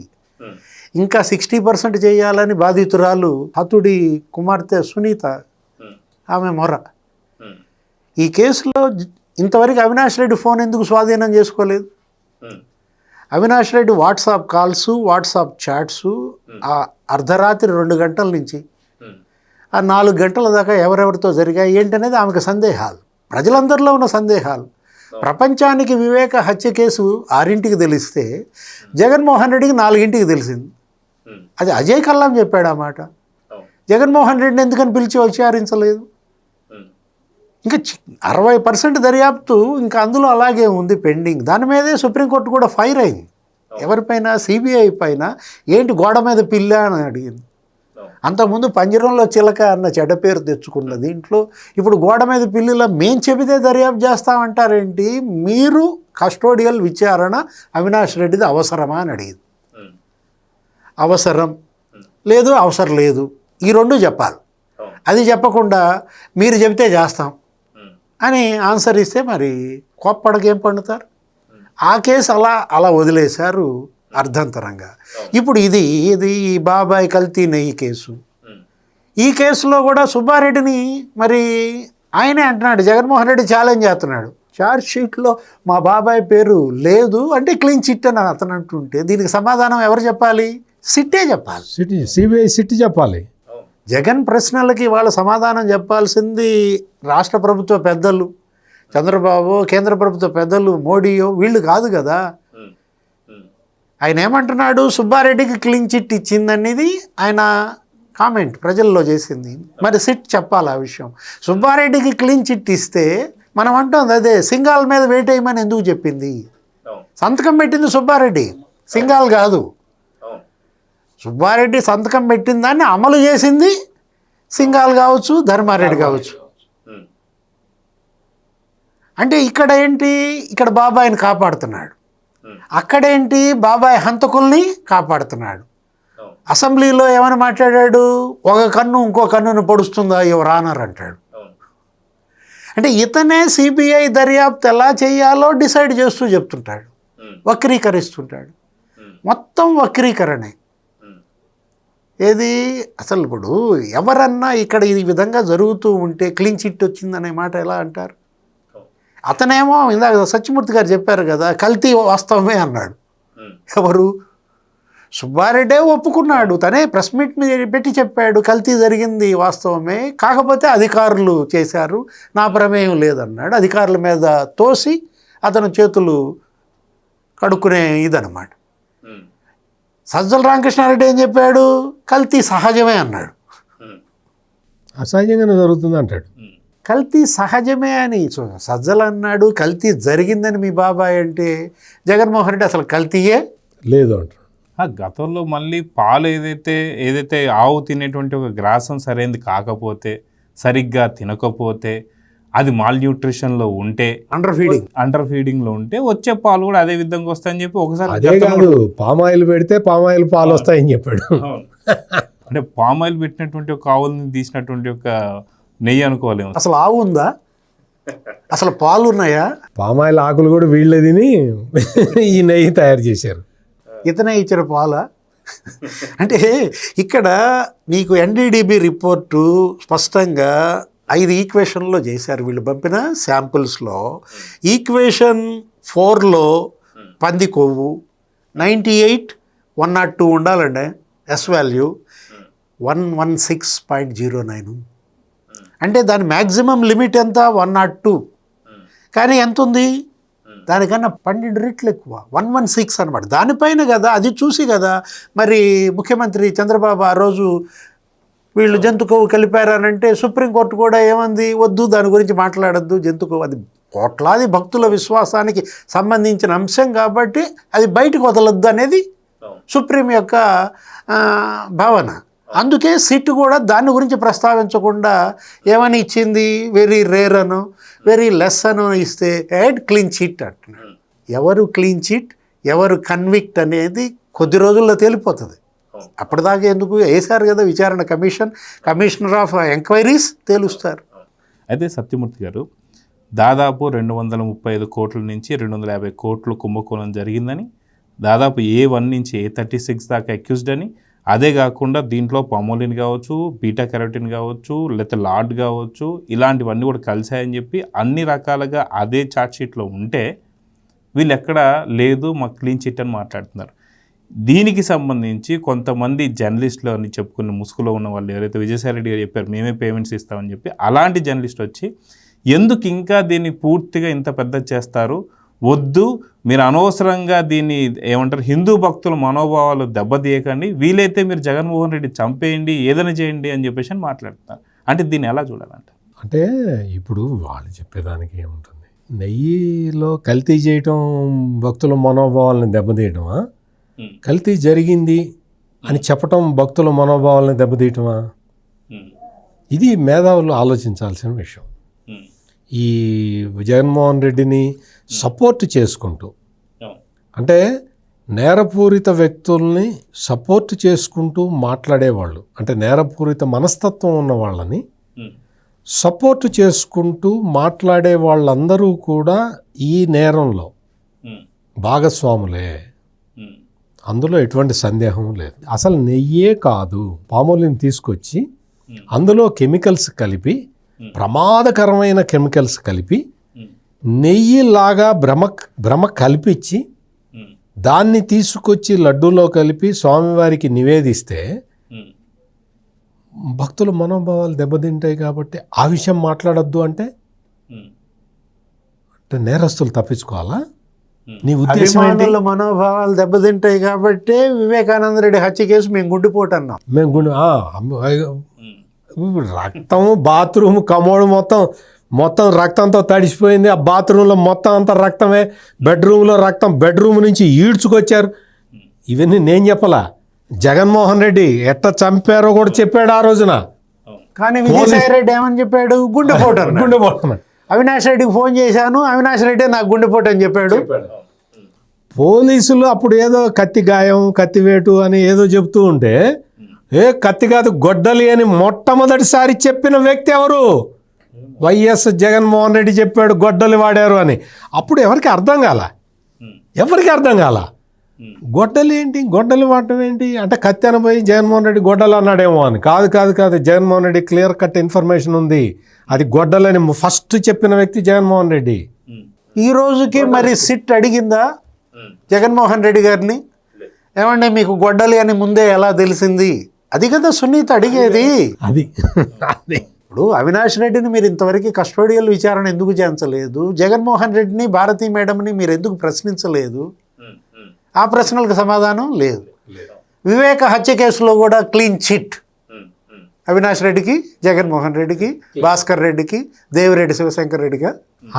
ఇంకా 60% చేయాలని బాధితురాలు హతుడి కుమార్తె సునీత ఆమె మొర. ఈ కేసులో ఇంతవరకు అవినాష్ రెడ్డి ఫోన్ ఎందుకు స్వాధీనం చేసుకోలేదు? Avinash Reddy WhatsApp calls, WhatsApp chats ఆ అర్ధరాత్రి 2 గంటల నుంచి ఆ 4 గంటల దాకా ఎవరెవరితో జరిగాయి ఏంటనేది ఆమెకు సందేహాలు, ప్రజలందరిలో ఉన్న సందేహాలు. ప్రపంచానికి వివేక హత్య కేసు 6ంటికి తెలిస్తే జగన్మోహన్ రెడ్డికి 4ంటికి తెలిసింది. అది అజయ్ కల్లాం చెప్పాడు ఆ మాట. జగన్మోహన్ రెడ్డిని ఎందుకని పిలిచి విచారించలేదు? ఇంకా 60% దర్యాప్తు ఇంకా అందులో అలాగే ఉంది పెండింగ్. దాని మీదే సుప్రీంకోర్టు కూడా ఫైర్ అయింది. ఎవరిపైన? సిబిఐ పైన. ఏంటి గోడ మీద పిల్ల అని అడిగింది. అంతకుముందు పంజరంలో చిలక అన్న చెడ్డ పేరు తెచ్చుకున్న దీంట్లో ఇప్పుడు గోడ మీద పిల్లిలా మేం చెబితే దర్యాప్తు చేస్తామంటారేంటి? మీరు కస్టోడియల్ విచారణ అవినాష్ రెడ్డిది అవసరమా అని అడిగింది. అవసరం లేదు, అవసరం లేదు, ఈ 2 చెప్పాలి. అది చెప్పకుండా మీరు చెబితే చేస్తాం అని ఆన్సర్ ఇస్తే మరి కోప్పడకేం పండుతారు? ఆ కేసు అలా వదిలేశారు అర్ధంతరంగా. ఇప్పుడు ఇది ఈ బాబాయ్ కల్తీ నెయ్యి కేసు. ఈ కేసులో కూడా సుబ్బారెడ్డిని మరి ఆయనే అంటున్నాడు, జగన్మోహన్ రెడ్డి ఛాలెంజ్ చేస్తున్నాడు. ఛార్జ్ షీట్లో మా బాబాయ్ పేరు లేదు అంటే క్లీన్ చిట్ అని అతను అంటుంటే దీనికి సమాధానం ఎవరు చెప్పాలి? సిట్టే చెప్పాలి. సిబిఐ సిట్ చెప్పాలి. జగన్ ప్రశ్నలకి వాళ్ళు సమాధానం చెప్పాల్సింది రాష్ట్ర ప్రభుత్వ పెద్దలు, చంద్రబాబు, కేంద్ర ప్రభుత్వ పెద్దలు, మోడీయో వీళ్ళు కాదు కదా. ఆయన ఏమంటున్నాడు? సుబ్బారెడ్డికి క్లీన్ చిట్ ఇచ్చిందనేది ఆయన కామెంట్ ప్రజల్లో చేసింది. మరి సిట్ చెప్పాలి ఆ విషయం. సుబ్బారెడ్డికి క్లీన్ చిట్ ఇస్తే మనం అంటుంది అదే, సింగాల్ మీద వేటేయమని ఎందుకు చెప్పింది? సంతకం పెట్టింది సుబ్బారెడ్డి, సింగాల్ కాదు. సుబ్బారెడ్డి సంతకం పెట్టిన దాన్ని అమలు చేసింది సింగాల్ కావచ్చు, ధర్మారెడ్డి కావచ్చు. అంటే ఇక్కడ ఏంటి? ఇక్కడ బాబాయిని కాపాడుతున్నాడు. అక్కడేంటి? బాబాయ్ హంతకుల్ని కాపాడుతున్నాడు. అసెంబ్లీలో ఏమని మాట్లాడాడు? ఒక కన్ను ఇంకో కన్నును పొడుస్తుందా యువర్ ఆనర్ అంటాడు. అంటే ఇతనే సిబిఐ దర్యాప్తు ఎలా చేయాలో డిసైడ్ చేస్తూ చెప్తుంటాడు, వక్రీకరిస్తుంటాడు. మొత్తం వక్రీకరణే. ఏది అసలు ఇప్పుడు ఎవరన్నా ఇక్కడ ఈ విధంగా జరుగుతూ ఉంటే క్లీన్ చిట్ వచ్చిందనే మాట ఎలా అంటారు? అతనేమో ఇందాక సత్యమూర్తి గారు చెప్పారు కదా, కల్తీ వాస్తవమే అన్నాడు. ఎవరు? సుబ్బారెడ్డే ఒప్పుకున్నాడు, తనే ప్రెస్ మీట్ పెట్టి చెప్పాడు కల్తీ జరిగింది వాస్తవమే, కాకపోతే అధికారులు చేశారు, నా ప్రమేయం లేదన్నాడు. అధికారుల మీద తోసి అతను చేతులు కడుక్కునే ఇదన్నమాట. సజ్జల రామకృష్ణారెడ్డి ఏం చెప్పాడు? కల్తీ సహజమే అన్నాడు. అసహజంగానే జరుగుతుంది అంటాడు. కల్తీ సహజమే అని సజ్జలు అన్నాడు. కల్తీ జరిగిందని మీ బాబాయ్ అంటే జగన్మోహన్ రెడ్డి అసలు కల్తీయే లేదు అంటాడు. గతంలో మళ్ళీ పాలు ఏదైతే ఆవు తినేటువంటి ఒక గ్రాసం సరైనది కాకపోతే, సరిగ్గా తినకపోతే అది మాల్ న్యూట్రిషన్లో ఉంటే, అండర్ ఫీడింగ్లో ఉంటే వచ్చే పాలు కూడా అదే విధంగా వస్తాయని చెప్పి ఒకసారి అదే కాదు, పామాయిల్ పెడితే పామాయిల్ పాలు వస్తాయని చెప్పాడు. అంటే పామాయిల్ పెట్టినటువంటి ఒక ఆవుల్ని తీసినటువంటి ఒక నెయ్యి అనుకోలేము. అసలు ఆవు ఉందా, అసలు పాలు ఉన్నాయా? పామాయిల్ ఆకులు కూడా వీళ్ళే తిని ఈ నెయ్యి తయారు చేశారు. ఇతనే ఇచ్చిన పాలా? అంటే ఇక్కడ నీకు NDDB రిపోర్టు స్పష్టంగా 5 ఈక్వేషన్లో చేశారు వీళ్ళు పంపిన శాంపుల్స్లో. ఈక్వేషన్ 4లో పంది కొవ్వు 98, 102 ఉండాలండి ఎస్ వాల్యూ, 116.09. అంటే దాని మ్యాక్సిమం లిమిట్ ఎంత? 102. కానీ ఎంత ఉంది? దానికన్నా 12 రెట్లు ఎక్కువ, 116 అనమాట. దానిపైన కదా, అది చూసి కదా మరి ముఖ్యమంత్రి చంద్రబాబు ఆ రోజు వీళ్ళు జంతు కొవ్వు కలిపారనంటే సుప్రీంకోర్టు కూడా ఏమంది, వద్దు దాని గురించి మాట్లాడద్దు, జంతు కొవ్వు అది కోట్లాది భక్తుల విశ్వాసానికి సంబంధించిన అంశం కాబట్టి అది బయటకు వదలొద్దు అనేది సుప్రీం యొక్క భావన. అందుకే సిట్ కూడా దాని గురించి ప్రస్తావించకుండా ఏమని ఇచ్చింది, వెరీ రేర్ అను వెరీ లెస్ అను ఇస్తే క్లీన్ చిట్ అంటున్నాడు. ఎవరు క్లీన్ చిట్ ఎవరు కన్విక్ట్ అనేది కొద్ది రోజుల్లో తేలిపోతుంది. అప్పటిదాకా ఎందుకు వేశారు కదా విచారణ కమిషనర్ ఆఫ్ ఎంక్వైరీస్ తేలుస్తారు. అయితే సత్యమూర్తి గారు, దాదాపు 235 కోట్ల నుంచి 250 కోట్లు కుంభకోణం జరిగిందని, దాదాపు A1 నుంచి A36 దాకా అక్యూజ్డ్ అని, అదే కాకుండా దీంట్లో పామోలిన్ కావచ్చు, బీటా కెరోటిన్ కావచ్చు, లేకపోతే లార్డ్ కావచ్చు, ఇలాంటివన్నీ కూడా కలిసాయని చెప్పి అన్ని రకాలుగా అదే ఛార్జ్షీట్లో ఉంటే వీళ్ళు ఎక్కడ లేదు మాకు క్లీన్ చిట్ అని మాట్లాడుతున్నారు. దీనికి సంబంధించి కొంతమంది జర్నలిస్టులు అని చెప్పుకున్న ముసుగులో ఉన్న వాళ్ళు ఎవరైతే విజయసాయిరెడ్డి గారు చెప్పారు మేమే పేమెంట్స్ ఇస్తామని చెప్పి, అలాంటి జర్నలిస్ట్ వచ్చి ఎందుకు ఇంకా దీన్ని పూర్తిగా ఇంత పెద్ద చేస్తారు, వద్దు మీరు అనవసరంగా దీన్ని ఏమంటారు హిందూ భక్తుల మనోభావాలు దెబ్బతీయకండి, వీలైతే మీరు జగన్మోహన్ రెడ్డి చంపేయండి, ఏదైనా చేయండి అని చెప్పేసి అని మాట్లాడుతున్నారు. అంటే దీన్ని ఎలా చూడాలంట? అంటే ఇప్పుడు వాళ్ళు చెప్పేదానికి ఏముంటుంది, నెయ్యిలో కల్తీ చేయటం భక్తుల మనోభావాలను దెబ్బతీయటమా, కల్తీ జరిగింది అని చెప్పటం భక్తుల మనోభావాలను దెబ్బతీయటమా? ఇది మేధావులు ఆలోచించాల్సిన విషయం. ఈ జగన్మోహన్ రెడ్డిని సపోర్ట్ చేసుకుంటూ, అంటే నేరపూరిత వ్యక్తుల్ని సపోర్ట్ చేసుకుంటూ మాట్లాడేవాళ్ళు, అంటే నేరపూరిత మనస్తత్వం ఉన్న వాళ్ళని సపోర్ట్ చేసుకుంటూ మాట్లాడే వాళ్ళందరూ కూడా ఈ నేరంలో భాగస్వాములే, అందులో ఎటువంటి సందేహం లేదు. అసలు నెయ్యే కాదు, పామోలిన్ తీసుకొచ్చి అందులో కెమికల్స్ కలిపి, ప్రమాదకరమైన కెమికల్స్ కలిపి నెయ్యిలాగా భ్రమ కల్పించి దాన్ని తీసుకొచ్చి లడ్డూలో కలిపి స్వామివారికి నివేదిస్తే భక్తుల మనోభావాలు దెబ్బతింటాయి. కాబట్టి ఆ విషయం మాట్లాడొద్దు అంటే నేరస్తులు తప్పించుకోవాలా? నీ ఉద్దేశం ఏంటి? మనోభావాలు దెబ్బతింటాయి కాబట్టి వివేకానంద రెడ్డి హత్య కేసు మేము గుండెపోటు అన్నాం. మేము రక్తం బాత్రూమ్ కమోడు మొత్తం రక్తంతో తడిసిపోయింది. ఆ బాత్రూంలో మొత్తం అంతా రక్తమే, బెడ్రూమ్లో రక్తం, బెడ్రూమ్ నుంచి ఈడ్చుకొచ్చారు. ఇవన్నీ నేను చెప్పలా, జగన్మోహన్ రెడ్డి ఎట్లా చంపారో కూడా చెప్పాడు ఆ రోజున. కానీ విజయసాయి రెడ్డి ఏమని చెప్పాడు? గుండెపోటు. అవినాష్ రెడ్డికి ఫోన్ చేశాను, అవినాష్ రెడ్డి నాకు గుండెపోటు అని చెప్పాడు. పోలీసులు అప్పుడు ఏదో కత్తి గాయం, కత్తివేటు అని ఏదో చెప్తూ ఉంటే, కత్తి కాదు గొడ్డలి అని మొట్టమొదటిసారి చెప్పిన వ్యక్తి ఎవరు? వైఎస్ జగన్మోహన్ రెడ్డి చెప్పాడు గొడ్డలి వాడారు అని. అప్పుడు ఎవరికి అర్థం కాల గొడ్డలి ఏంటి, గొడ్డలి వాడటం ఏంటి అంటే కత్తి అనబోయి జగన్మోహన్ రెడ్డి గొడ్డలు అన్నాడేమో అని. కాదు, Jaganmohan Reddy clear cut information ఉంది, అది గొడ్డలని ఫస్ట్ చెప్పిన వ్యక్తి జగన్మోహన్ రెడ్డి. ఈ రోజుకి మరి సిట్ అడిగిందా జగన్మోహన్ రెడ్డి గారిని, ఏమంటే మీకు గొడ్డలి అని ముందే ఎలా తెలిసింది? అది కదా సునీత అడిగేది. అది ఇప్పుడు అవినాష్ రెడ్డిని మీరు ఇంతవరకు కస్టోడియల్ విచారణ ఎందుకు చేయించలేదు? జగన్మోహన్ రెడ్డిని, భారతీ మేడంని మీరు ఎందుకు ప్రశ్నించలేదు? ఆ ప్రశ్నలకు సమాధానం లేదు. వివేక హత్య కేసులో కూడా క్లీన్ చిట్, అవినాష్ రెడ్డికి, జగన్మోహన్ రెడ్డికి, భాస్కర్ రెడ్డికి, దేవిరెడ్డి శివశంకర్ రెడ్డిగా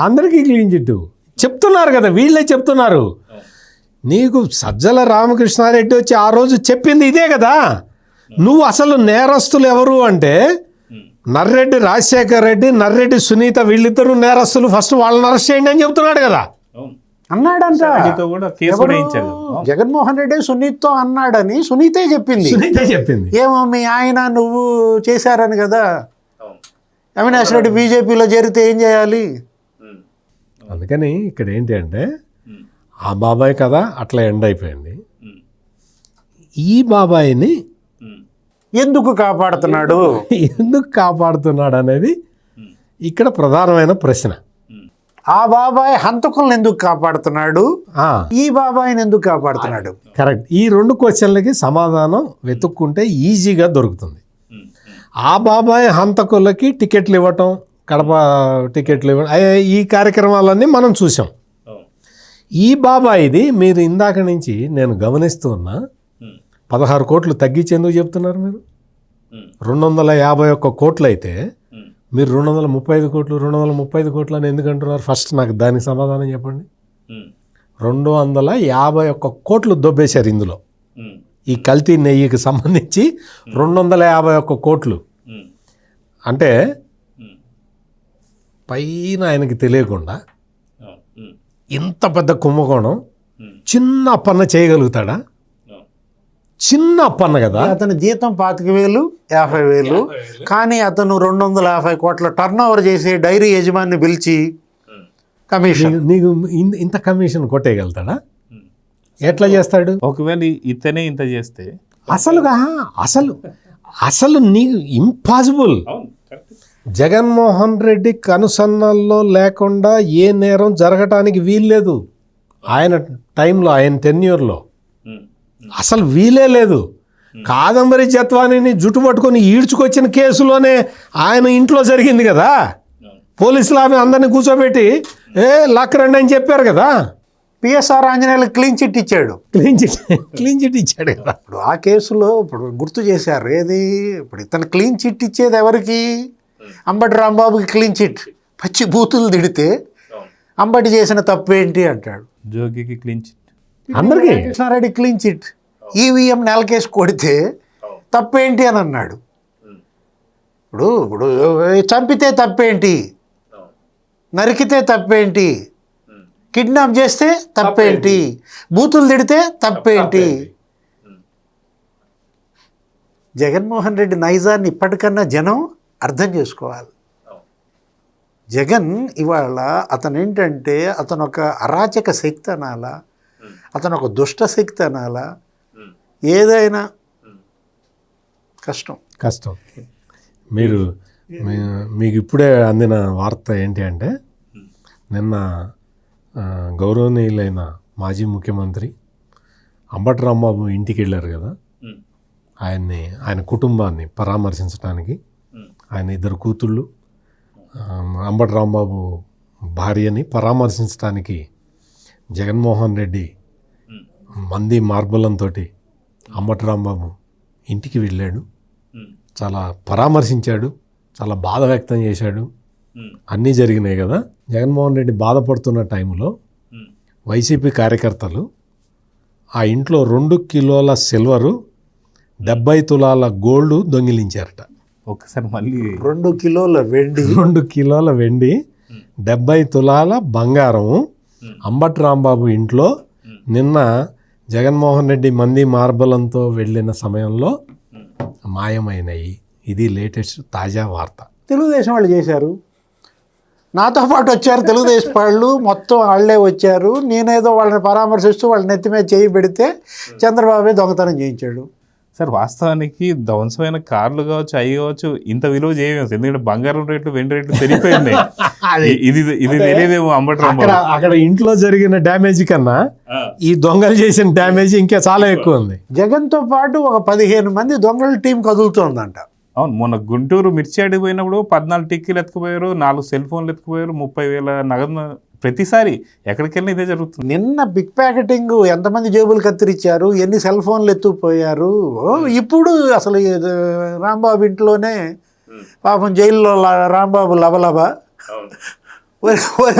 అందరికీ క్లీన్ చిట్ చెప్తున్నారు కదా, వీళ్ళే చెప్తున్నారు. నీకు సజ్జల రామకృష్ణారెడ్డి వచ్చి ఆ రోజు చెప్పింది ఇదే కదా. నువ్వు అసలు నేరస్తులు ఎవరు అంటే నర్రెడ్డి రాజశేఖర్ రెడ్డి, నర్రెడ్డి సునీత వీళ్ళిద్దరూ నేరస్తులు, ఫస్ట్ వాళ్ళని అరెస్ట్ చేయండి అని చెప్తున్నాడు కదా. అన్నాడంట. రెడ్డితో కూడా కేసు కూడా వేయించారు. జగన్మోహన్ రెడ్డి సునీత్తో అన్నాడని సునీతే చెప్పింది. సునీతే చెప్పింది. ఏమో మీ ఆయన నువ్వు చేశారని కదా. అవినాష్ రెడ్డి బీజేపీలో చేరితే ఏం చేయాలి? అందుకని ఇక్కడ ఏంటి అంటే ఆ బాబాయ్ కదా అట్లా ఎండ్ అయిపోయింది. ఈ బాబాయిని ఎందుకు కాపాడుతున్నాడు అనేది ఇక్కడ ప్రధానమైన ప్రశ్న. ఆ బాబాయ్ హంతకులను ఎందుకు కాపాడుతున్నాడు, ఈ బాబాయిని ఎందుకు కాపాడుతున్నాడు? కరెక్ట్. ఈ 2 క్వశ్చన్లకి సమాధానం వెతుక్కుంటే ఈజీగా దొరుకుతుంది. ఆ బాబాయ్ హంతకులకి టికెట్లు ఇవ్వటం, కడప టికెట్లు ఇవ్వడం, ఈ కార్యక్రమాలన్నీ మనం చూసాం. ఈ బాబాయిది మీరు ఇందాక నుంచి నేను గమనిస్తూ ఉన్నా 16 కోట్లు తగ్గించేందుకు చెప్తున్నారు మీరు. 251 కోట్లు అయితే మీరు 235 కోట్లు అని ఎందుకు అంటున్నారు? ఫస్ట్ నాకు దానికి సమాధానం చెప్పండి. 251 కోట్లు దొబ్బేశారు ఇందులో. ఈ కల్తీ నెయ్యికి సంబంధించి 251 కోట్లు అంటే పైన ఆయనకి తెలియకుండా ఇంత పెద్ద కుంభకోణం చిన్న అప్పన్న చేయగలుగుతాడా? చిన్న అప్పన్న కదా. అతని జీతం 25,000, 50,000, కానీ అతను 250 కోట్ల టర్న్ ఓవర్ చేసి డైరీ యజమాని పిలిచి కమిషన్, నీకు ఇంత కమిషన్ కొట్టేయగలుగుతాడా? ఎట్లా చేస్తాడు? ఒకవేళ ఇతనే ఇంత చేస్తే అసలు నీకు ఇంపాసిబుల్. జగన్మోహన్ రెడ్డి కనుసన్నల్లో లేకుండా ఏ నేరం జరగటానికి వీల్లేదు. ఆయన టైంలో, ఆయన టెన్యూర్లో అసలు వీలే లేదు. కాదంబరి జత్వానిని జుట్టు పట్టుకొని ఈడ్చుకొచ్చిన కేసులోనే ఆయన ఇంట్లో జరిగింది కదా. పోలీసులు ఆమె అందరినీ కూర్చోబెట్టి లక్కరండి అని చెప్పారు కదా. పిఎస్ఆర్ ఆంజనేయులు క్లీన్ చిట్ ఇచ్చాడు. క్లీన్ చిట్ ఇచ్చాడు కదా. ఇప్పుడు ఆ కేసులో ఇప్పుడు గుర్తు చేశారు ఏది, ఇప్పుడు ఇతను క్లీన్ చిట్ ఇచ్చేది ఎవరికి? అంబటి రాంబాబుకి క్లీన్ చిట్. పచ్చి బూతులు తిడితే అంబటి చేసిన తప్పేంటి అంటాడు. జోగికి క్లీన్ చిట్, అందరికీ కృష్ణారెడ్డి క్లీన్ చిట్. ఈవీఎం నెలకేసి కొడితే తప్పేంటి అని అన్నాడు. ఇప్పుడు చంపితే తప్పేంటి, నరికితే తప్పేంటి, కిడ్నాప్ చేస్తే తప్పేంటి, బూతులు తిడితే తప్పేంటి? జగన్మోహన్ రెడ్డి నైజాన్ని ఇప్పటికన్నా జనం అర్థం చేసుకోవాలి. జగన్ ఇవాళ అతను ఏంటంటే అతను ఒక అరాచక శక్తి అనాలా, అతను ఒక దుష్ట శక్తి అనాలా, ఏదైనా కష్టం. మీకు ఇప్పుడే అందిన వార్త ఏంటి అంటే నిన్న గౌరవనీయులైన మాజీ ముఖ్యమంత్రి అంబటి రాంబాబు ఇంటికి వెళ్ళారు కదా. ఆయన కుటుంబాన్ని పరామర్శించడానికి, ఆయన 2 కూతుళ్ళు, అంబటి రాంబాబు భార్యని పరామర్శించడానికి జగన్మోహన్ రెడ్డి మంది మార్బలంతో అంబటి రాంబాబు ఇంటికి వెళ్ళాడు. చాలా పరామర్శించాడు, చాలా బాధ వ్యక్తం చేశాడు. అన్నీ జరిగినాయి కదా. జగన్మోహన్ రెడ్డి బాధపడుతున్న టైంలో వైసీపీ కార్యకర్తలు ఆ ఇంట్లో 2 కిలోల సిల్వరు, 70 తులాల గోల్డ్ దొంగిలించారట. ఒకసారి మళ్ళీ 2 కిలోల వెండి, 2 కిలోల వెండి, 70 తులాల బంగారం అంబటి రాంబాబు ఇంట్లో నిన్న జగన్మోహన్ రెడ్డి మంది మార్బలంతో వెళ్ళిన సమయంలో మాయమైనవి. ఇది లేటెస్ట్ తాజా వార్త. తెలుగుదేశం వాళ్ళు చేశారు, నాతో పాటు వచ్చారు తెలుగుదేశం వాళ్ళు, మొత్తం వాళ్ళే వచ్చారు. నేనేదో వాళ్ళని పరామర్శిస్తూ వాళ్ళ నెత్తి మీద చేయి పెడితే చంద్రబాబే దొంగతనం చేయించాడు. సార్ వాస్తవానికి ధ్వంసమైన కార్లు కావచ్చు, అవి కావచ్చు, ఇంత విలువ చేయము. ఎందుకంటే బంగారం రేట్లు, వెండి రేట్లు పెరిగిపోయింది. ఇది తెలియదేమో అంబటి రాంబాబు. అక్కడ ఇంట్లో జరిగిన డ్యామేజ్ కన్నా ఈ దొంగలు చేసిన డ్యామేజ్ ఇంకా చాలా ఎక్కువ ఉంది. జగన్తో పాటు ఒక 15 మంది దొంగల టీం కదులుతోందంట. అవును, మొన్న గుంటూరు మిర్చి అడిగి పోయినప్పుడు 14 టిక్కీలు ఎత్తుకుపోయారు, 4 సెల్ ఫోన్లు ఎత్తుకుపోయారు, 30,000 నగదు. ప్రతిసారి ఎక్కడికి వెళ్ళినా ఇదే జరుగుతుంది. నిన్న బిగ్ ప్యాకెటింగ్, ఎంతమంది జేబులు కత్తిరించారు, ఎన్ని సెల్ ఫోన్లు ఎత్తుకుపోయారు. ఇప్పుడు అసలు రాంబాబు ఇంట్లోనే పాపం జైల్లో రాంబాబు లబలబ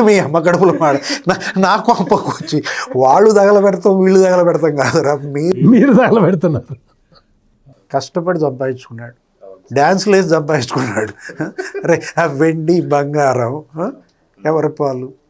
మీ అమ్మ కడుపులో మాట నా కొంపకు వచ్చి వాళ్ళు తగలబెడతాం వీళ్ళు తగలబెడతాం కాదురా, మీరు తగలబెడుతున్నారు. కష్టపడి సంపాదించుకున్నాడు. డ్యాన్స్లు వేసి సంపాదించుకున్నాడు. రే ఆ వెండి బంగారం ఎవరి పాలు